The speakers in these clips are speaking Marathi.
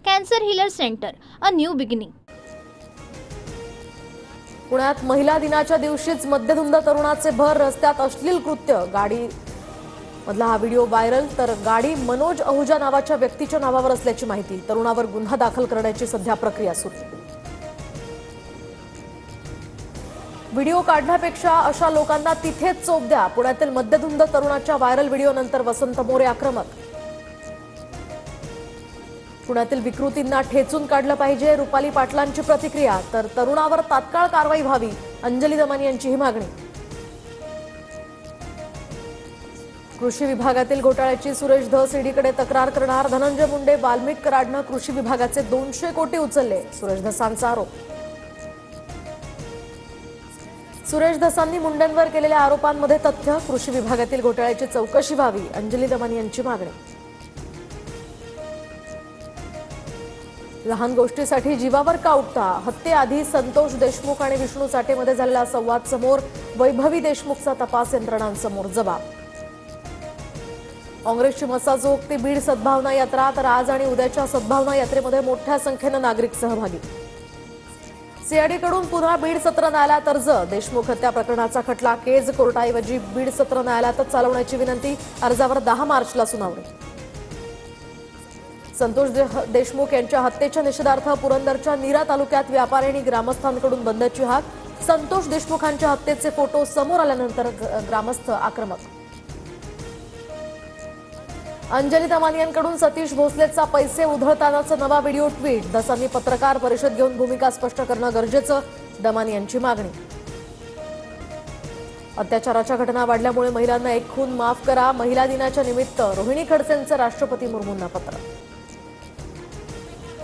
Cancer healer centre, a new beginning. पुण्यात महिला दिनाच्या दिवशीच मद्यधुंद तरुणाचे भर रस्त्यात अश्लील कृत्य. गाडी मधला हा व्हिडिओ व्हायरल. तर गाडी मनोज अहुजा नावाच्या व्यक्तीच्या नावावर असल्याची माहिती. तरुणावर गुन्हा दाखल करण्याची सध्या प्रक्रिया सुरू. व्हिडिओ काढण्यापेक्षा अशा लोकांना तिथेच चोप द्या. पुण्यातील मद्यधुंद तरुणाच्या व्हायरल व्हिडिओनंतर वसंत मोरे आक्रमक. पुण्यातील विकृतींना ठेचून काढलं पाहिजे, रुपाली पाटलांची प्रतिक्रिया. तर तरुणावर तात्काळ कारवाई व्हावी, अंजली दमानी यांची ही मागणी. कृषी विभागातील घोटाळ्याची सुरेश धस ईडीकडे तक्रार करणार. धनंजय मुंडे वाल्मिक कराडनं कृषी विभागाचे 200 कोटी उचलले, सुरेश धसांचा आरोप. सुरेश धसांनी मुंडेंवर केलेल्या आरोपांमध्ये तथ्य. कृषी विभागातील घोटाळ्याची चौकशी व्हावी, अंजली दमानी यांची मागणी. लहान गोष्टीसाठी जीवावर का उठता? हत्येआधी संतोष देशमुख आणि विष्णू साठेमध्ये झालेला संवाद समोर. वैभवी देशमुखचा तपास यंत्रणांसमोर जबाब. काँग्रेसची मसाजोग ती बीड सद्भावना यात्रा. तर आज आणि उद्याच्या सद्भावना यात्रेमध्ये मोठ्या संख्येनं नागरिक सहभागी. सीआयडीकडून पुन्हा बीड सत्र न्यायालयात अर्ज. देशमुख हत्या प्रकरणाचा खटला केज कोर्टाऐवजी बीड सत्र न्यायालयातच चालवण्याची विनंती. अर्जावर 10 मार्चला सुनावणी. संतोष देशमुख यांच्या हत्येच्या निषेधार्थ पुरंदरच्या नीरा तालुक्यात व्यापारी आणि ग्रामस्थांकडून बंदची हाक. संतोष देशमुखांच्या हत्येचे फोटो समोर आल्यानंतर ग्रामस्थ आक्रमक. अंजली दमानी यांकडून सतीश भोसलेचा पैसे उधळतानाचा नवा व्हिडिओ ट्विट. दसांनी पत्रकार परिषद घेऊन भूमिका स्पष्ट करणं गरजेचं, दमानी यांची मागणी. अत्याचाराच्या घटना वाढल्यामुळे महिलांना एक खून माफ करा. महिला दिनाच्या निमित्त रोहिणी खडसेंचं राष्ट्रपती मुर्मूंना पत्र.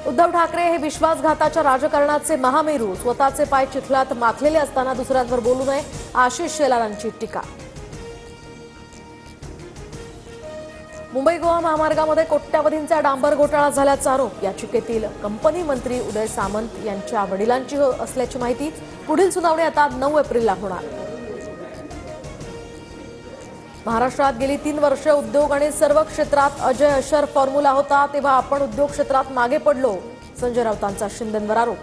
उद्धव ठाकरे हे विश्वासघाताच्या राजकारणाचे महामेरू. स्वतःचे पाय चिखलात माखलेले असताना दुसऱ्यांवर बोलू नये, आशिष शेलारांची टीका. मुंबई गोवा महामार्गामध्ये कोट्यावधींचा डांबर घोटाळा झाल्याचा आरोप. याचिकेतील कंपनी मंत्री उदय सामंत यांच्या वडिलांची असल्याची माहिती. पुढील सुनावणी आता 9 एप्रिलला होणार. महाराष्ट्रात गेली 3 वर्षे उद्योग आणि सर्व क्षेत्रात अजय अशर फॉर्म्युला होता, तेव्हा आपण उद्योग क्षेत्रात मागे पडलो, संजय राऊतांचा शिंदेंवर आरोप.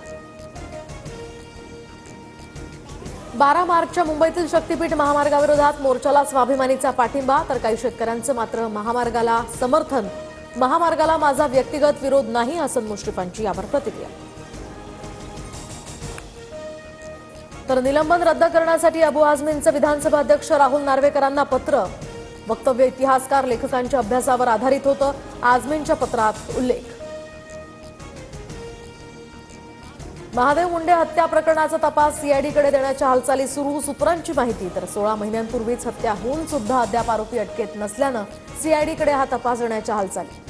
12 मार्चच्या मुंबईतील शक्तीपीठ महामार्गाविरोधात मोर्चाला स्वाभिमानीचा पाठिंबा. तर काही शेतकऱ्यांचं मात्र महामार्गाला समर्थन. महामार्गाला माझा व्यक्तिगत विरोध नाही, हसन मुश्रीफांची यावर प्रतिक्रिया. तर निलंबन रद्द करण्यासाठी अबू आझमींचं विधानसभा अध्यक्ष राहुल नार्वेकरांना पत्र. वक्तव्य इतिहासकार लेखकांच्या अभ्यासावर आधारित होतं, आझमींच्या पत्रात उल्लेख. महादेव मुंडे हत्या प्रकरणाचा तपास सीआयडीकडे देण्याच्या हालचाली सुरू. सूत्रांची माहिती. तर 16 महिन्यांपूर्वीच हत्या होऊन सुद्धा अद्याप आरोपी अटकेत नसल्यानं सीआयडीकडे हा तपास देण्याच्या हालचाली.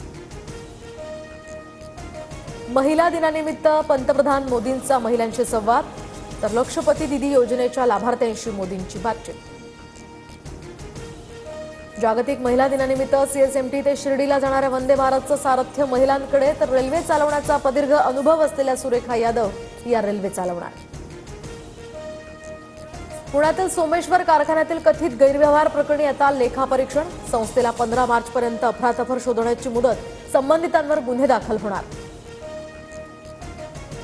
महिला दिनानिमित्त पंतप्रधान मोदींचा महिलांशी संवाद. तर लक्षपती दिदी योजनेच्या लाभार्थ्यांशी मोदींची बातचीत. जागतिक महिला दिनानिमित्त सीएसएमटी ते शिर्डीला जाणाऱ्या वंदे भारतचं सारथ्य महिलांकडे. तर रेल्वे चालवण्याचा प्रदीर्घ अनुभव असलेल्या सुरेखा यादव या रेल्वे चालवणार. पुण्यातील सोमेश्वर कारखान्यातील कथित गैरव्यवहार प्रकरणी आता लेखापरीक्षण. संस्थेला 15 मार्चपर्यंत अफरातफर शोधण्याची मुदत. संबंधितांवर गुन्हे दाखल होणार.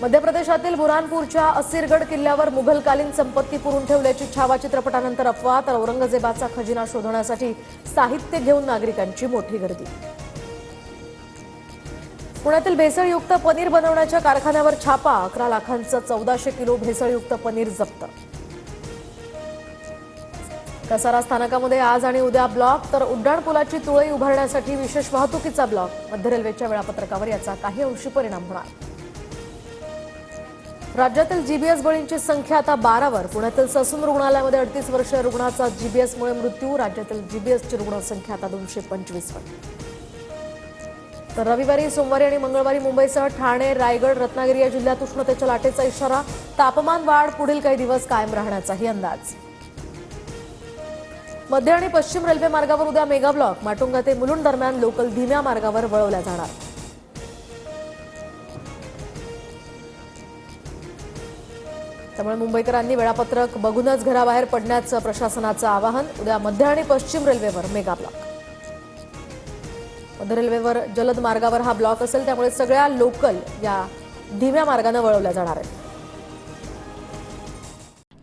मध्य प्रदेशातील बुरहानपूरच्या असीरगड किल्ल्यावर मुघलकालीन संपत्ती पुरून ठेवल्याची छावा चित्रपटानंतर अफवा. तर औरंगजेबाचा खजिना शोधण्यासाठी साहित्य घेऊन नागरिकांची मोठी गर्दी. पुण्यातील भेसळयुक्त पनीर बनवण्याच्या कारखान्यावर छापा. 11 लाखांचं 1400 किलो भेसळयुक्त पनीर जप्त. कसारा स्थानकामध्ये आज आणि उद्या ब्लॉक. तर उड्डाणपुलाची तुळई उभारण्यासाठी विशेष वाहतुकीचा ब्लॉक. मध्य रेल्वेच्या वेळापत्रकावर याचा काही अंशी परिणाम होणार. राज्यातील जीबीएस बळींची संख्या आता 12वर. पुण्यातील ससून रुग्णालयामध्ये 38 वर्षीय रुग्णाचा जीबीएसमुळे मृत्यू. राज्यातील जीबीएसची रुग्णसंख्या आता 225वर. तर रविवारी, सोमवारी आणि मंगळवारी मुंबईसह ठाणे, रायगड, रत्नागिरी या जिल्ह्यात उष्णतेच्या लाटेचा इशारा. तापमान वाढ पुढील काही दिवस कायम राहण्याचाही अंदाज. मध्य आणि पश्चिम रेल्वे मार्गावर उद्या मेगा ब्लॉक. माटुंगा ते मुलुंड दरम्यान लोकल धीम्या मार्गावर वळवल्या जाणार. त्यामुळे मुंबईकरांनी वेळापत्रक बघूनच घराबाहेर पडण्याचं प्रशासनाचं आवाहन. उद्या मध्य आणि पश्चिम रेल्वेवर मेगा ब्लॉक. मध्य रेल्वेवर जलद मार्गावर हा ब्लॉक असेल, त्यामुळे सगळ्या लोकल या धीम्या मार्गाने वळवल्या जाणार आहेत.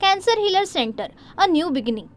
Cancer healer centre, a new beginning.